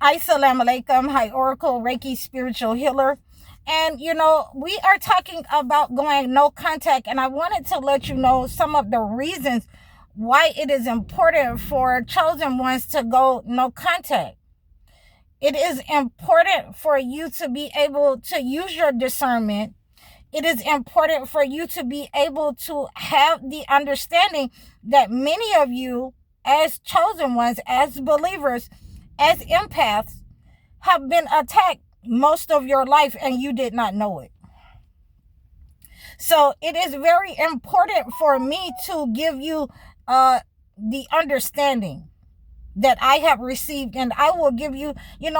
Assalamu alaikum. Hi, Oracle, Reiki, spiritual healer. And, we are talking about going no contact. And I wanted to let you know some of the reasons why it is important for chosen ones to go no contact. It is important for you to be able to use your discernment. It is important for you to be able to have the understanding that many of you, as chosen ones, as believers, as empaths, have been attacked most of your life and you did not know it. So it is very important for me to give you the understanding that I have received, and I will give you,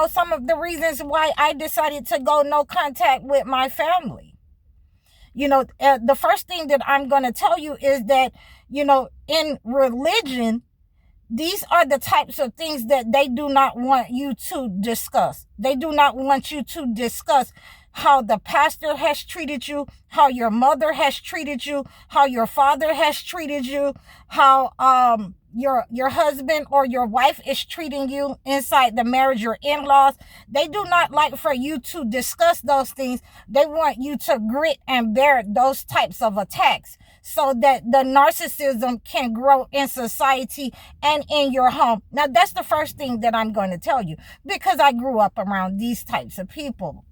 some of the reasons why I decided to go no contact with my family. The first thing that I'm going to tell you is that, in religion, these are the types of things that they do not want you to discuss. They do not want you to discuss how the pastor has treated you, how your mother has treated you, how your father has treated you, how your husband or your wife is treating you inside the marriage, your in-laws. They do not like for you to discuss those things. They want you to grit and bear those types of attacks so that the narcissism can grow in society and in your home. Now, that's the first thing that I'm going to tell you, because I grew up around these types of people.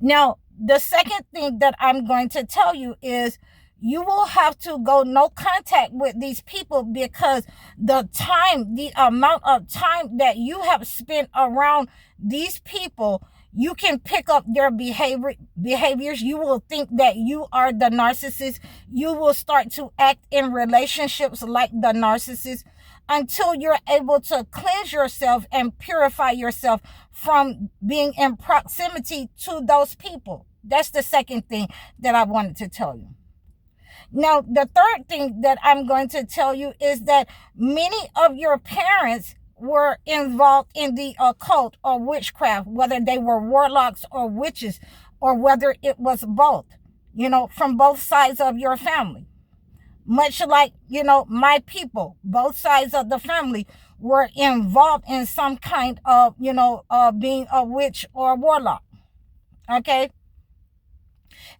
Now, the second thing that I'm going to tell you is you will have to go no contact with these people, because the amount of time that you have spent around these people, you can pick up their behaviors. You will think that you are the narcissist. You will start to act in relationships like the narcissist until you're able to cleanse yourself and purify yourself from being in proximity to those people. That's the second thing that I wanted to tell you. Now, the third thing that I'm going to tell you is that many of your parents were involved in the occult or witchcraft, whether they were warlocks or witches, or whether it was both, from both sides of your family. Much like, my people, both sides of the family were involved in some kind of, being a witch or a warlock. Okay?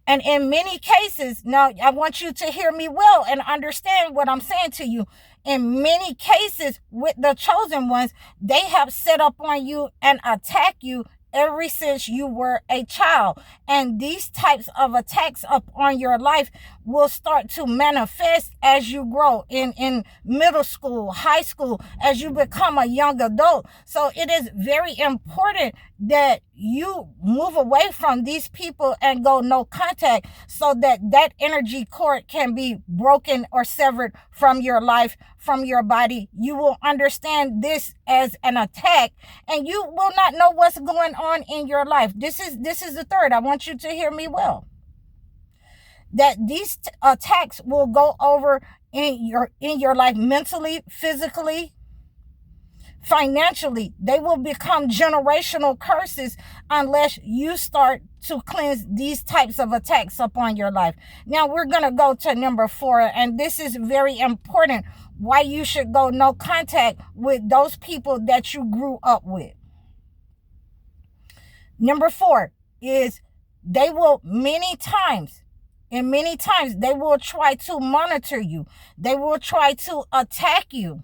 And in many cases, now I want you to hear me well and understand what I'm saying to you. In many cases with the chosen ones, they have set up on you and attack you ever since you were a child. And these types of attacks upon your life will start to manifest as you grow in middle school, high school, as you become a young adult. So it is very important that you move away from these people and go no contact, so that energy cord can be broken or severed from your life, from your body. You will understand this as an attack, and you will not know what's going on in your life. This is the third. I want you to hear me well. That these attacks will go over in your life, mentally, physically, financially. They will become generational curses unless you start to cleanse these types of attacks upon your life. Now we're going to go to number 4, and this is very important, why you should go no contact with those people that you grew up with. Number 4 is they will many times, they will try to monitor you. They will try to attack you.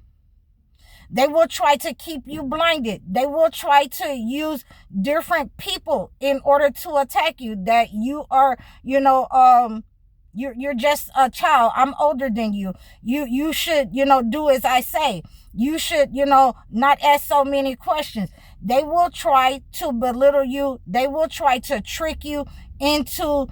They will try to keep you blinded. They will try to use different people in order to attack you. That you are, you're just a child. I'm older than you. You should, do as I say. You should, not ask so many questions. They will try to belittle you. They will try to trick you into,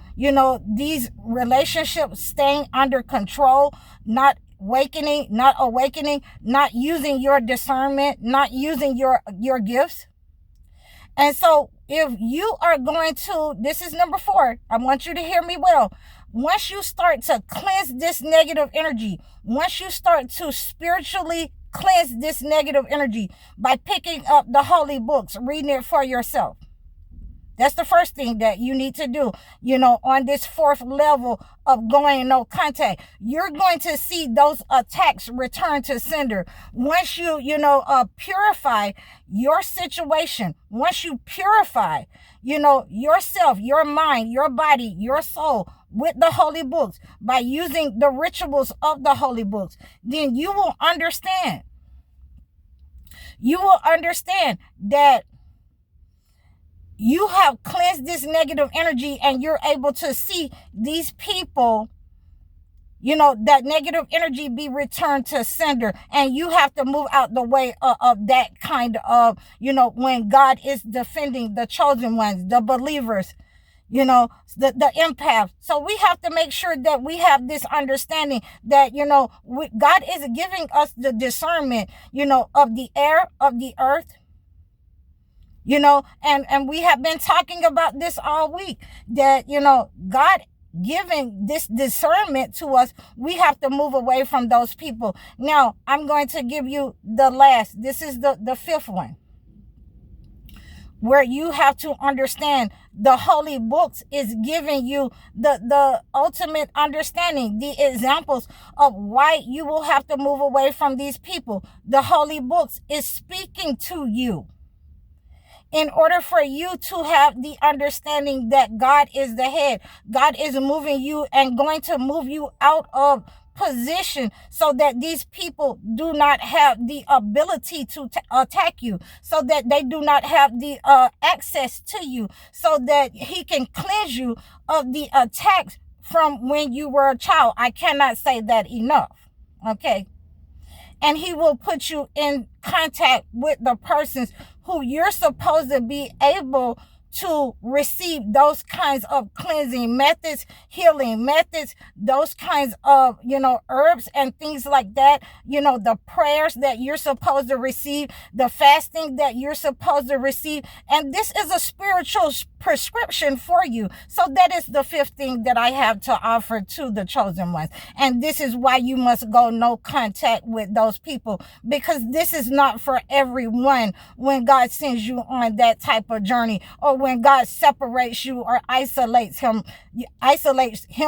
these relationships staying under control, not awakening, not using your discernment, not using your gifts. And so if you are going to, this is number 4, I want you to hear me well. Once you start to cleanse this negative energy, once you start to spiritually cleanse this negative energy by picking up the holy books, reading it for yourself. That's the first thing that you need to do, on this fourth level of going no contact. You're going to see those attacks return to sender. Once you, purify your situation, once you purify, yourself, your mind, your body, your soul with the holy books by using the rituals of the holy books, then you will understand. You will understand that you have cleansed this negative energy, and you're able to see these people, that negative energy be returned to sender. And you have to move out the way of that kind of, when God is defending the chosen ones, the believers, the empath. So we have to make sure that we have this understanding that, God is giving us the discernment, of the air, of the earth, and we have been talking about this all week, that, God giving this discernment to us. We have to move away from those people. Now, I'm going to give you the last. This is the fifth one, where you have to understand the holy books is giving you the ultimate understanding, the examples of why you will have to move away from these people. The holy books is speaking to you in order for you to have the understanding that God is the head. God is moving you and going to move you out of position so that these people do not have the ability to attack you, so that they do not have the access to you, so that he can cleanse you of the attacks from when you were a child. I cannot say that enough. Okay. And he will put you in contact with the persons who you're supposed to be able to receive those kinds of cleansing methods, healing methods, those kinds of, herbs and things like that, the prayers that you're supposed to receive, the fasting that you're supposed to receive. And this is a spiritual prescription for you. So that is the fifth thing that I have to offer to the chosen ones. And this is why you must go no contact with those people, because this is not for everyone when God sends you on that type of journey, or when God separates you or isolates him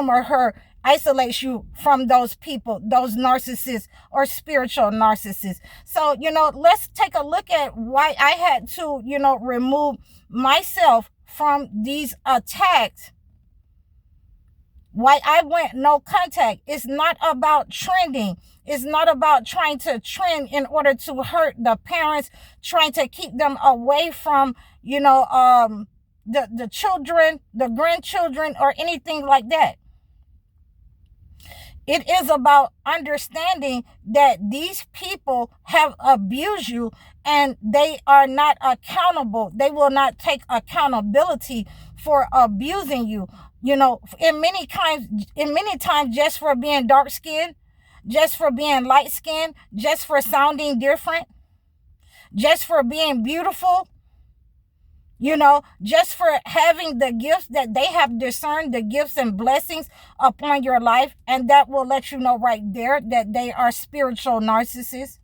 or her, isolates you from those people, those narcissists or spiritual narcissists. So, let's take a look at why I had to, remove myself from these attacks. Why I went no contact. It's not about trending. It's not about trying to trend in order to hurt the parents, trying to keep them away from, the children, the grandchildren, or anything like that. It is about understanding that these people have abused you, and they are not accountable. They will not take accountability for abusing you. In many times, just for being dark skinned, just for being light skinned, just for sounding different, just for being beautiful, just for having the gifts that they have discerned, the gifts and blessings upon your life. And that will let you know right there that they are spiritual narcissists.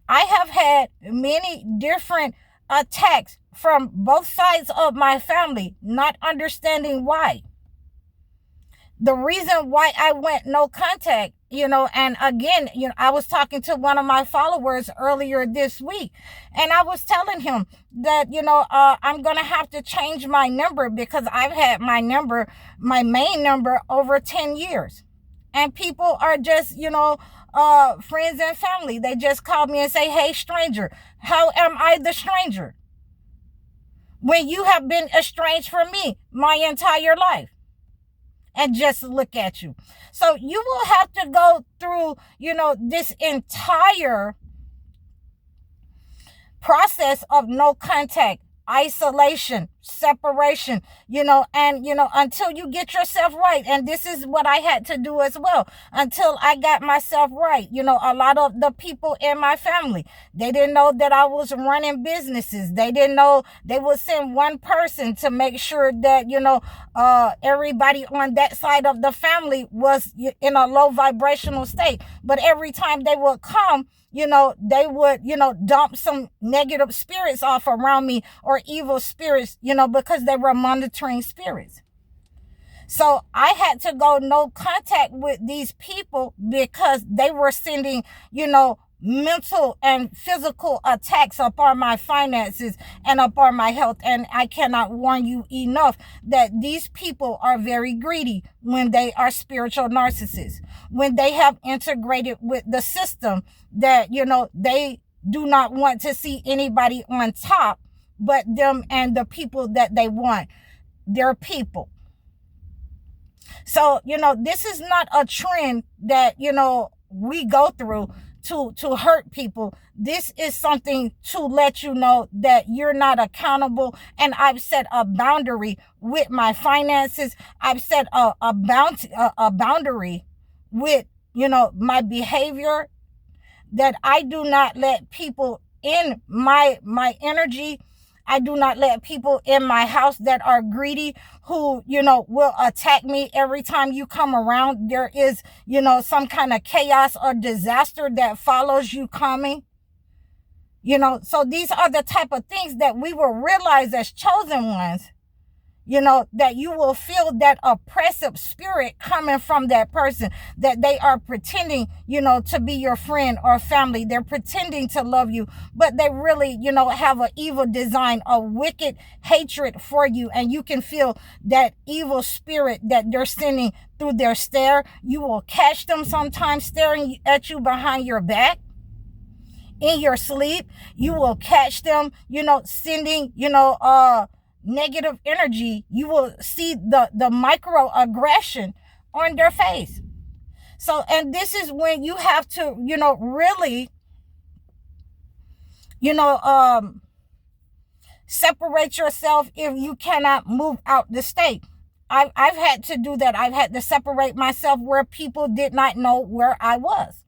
I have had many different attacks from both sides of my family, not understanding why. The reason why I went no contact, and again, I was talking to one of my followers earlier this week, and I was telling him that, I'm going to have to change my number, because I've had my main number over 10 years. And people are just, friends and family. They just call me and say, hey, stranger. How am I the stranger when you have been estranged from me my entire life? And just look at you. So you will have to go through, this entire process of no contact, isolation, separation, until you get yourself right. And this is what I had to do as well, until I got myself right. A lot of the people in my family, they didn't know that I was running businesses. They didn't know. They would send one person to make sure that, everybody on that side of the family was in a low vibrational state. But every time they would come, they would, dump some negative spirits off around me, or evil spirits, because they were monitoring spirits. So I had to go no contact with these people because they were sending, mental and physical attacks upon my finances and upon my health. And I cannot warn you enough that these people are very greedy when they are spiritual narcissists, when they have integrated with the system that, they do not want to see anybody on top but them and the people that they want, their people. So, this is not a trend that, we go through to hurt people. This is something to let you know that you're not accountable. And I've set a boundary with my finances. I've set a boundary with, my behavior, that I do not let people in my energy. I do not let people in my house that are greedy, who, will attack me every time you come around. There is, some kind of chaos or disaster that follows you coming. So these are the type of things that we will realize as chosen ones, that you will feel that oppressive spirit coming from that person, that they are pretending, to be your friend or family. They're pretending to love you, but they really, have an evil design, a wicked hatred for you. And you can feel that evil spirit that they're sending through their stare. You will catch them sometimes staring at you behind your back. In your sleep, you will catch them, sending, negative energy. You will see the microaggression on their face. So, and this is when you have to, really, separate yourself if you cannot move out the state. I've had to do that. I've had to separate myself where people did not know where I was.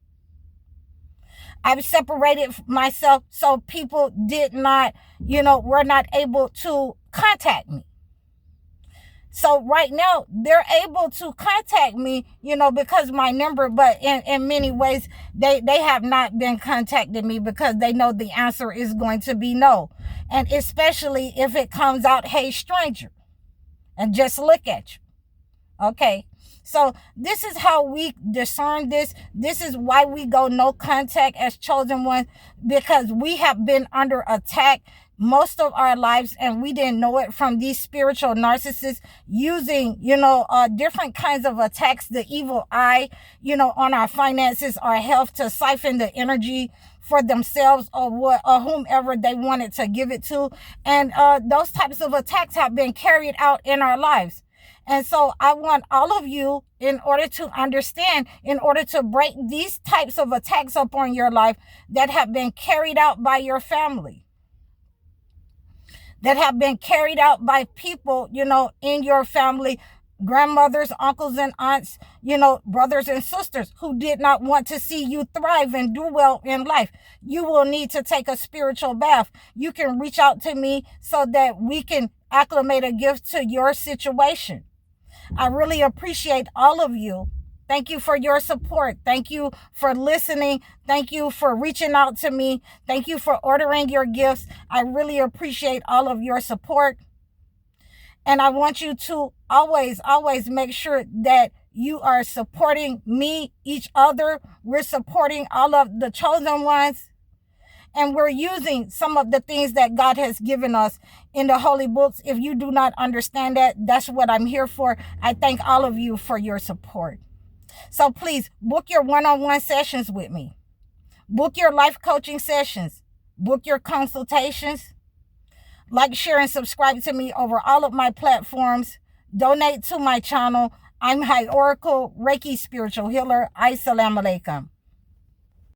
I've separated myself so people did not, were not able to contact me. So right now they're able to contact me, because my number, but in many ways they have not been contacting me because they know the answer is going to be no. And especially if it comes out, hey, stranger, and just look at you. Okay. So this is how we discern this. This is why we go no contact as chosen ones, because we have been under attack most of our lives and we didn't know it, from these spiritual narcissists using, different kinds of attacks, the evil eye, on our finances, our health, to siphon the energy for themselves or whomever they wanted to give it to. And those types of attacks have been carried out in our lives. And so I want all of you, in order to understand, in order to break these types of attacks upon your life that have been carried out by your family, that have been carried out by people, in your family, grandmothers, uncles and aunts, brothers and sisters who did not want to see you thrive and do well in life. You will need to take a spiritual bath. You can reach out to me so that we can acclimate a gift to your situation. I really appreciate all of you. Thank you for your support. Thank you for listening. Thank you for reaching out to me. Thank you for ordering your gifts. I really appreciate all of your support. And I want you to always make sure that you are supporting me, each other. We're supporting all of the chosen ones. And we're using some of the things that God has given us in the holy books. If you do not understand that, that's what I'm here for. I thank all of you for your support. So please book your one-on-one sessions with me. Book your life coaching sessions. Book your consultations. Like, share, and subscribe to me over all of my platforms. Donate to my channel. I'm High Oracle, Reiki Spiritual Healer. Assalamu alaikum.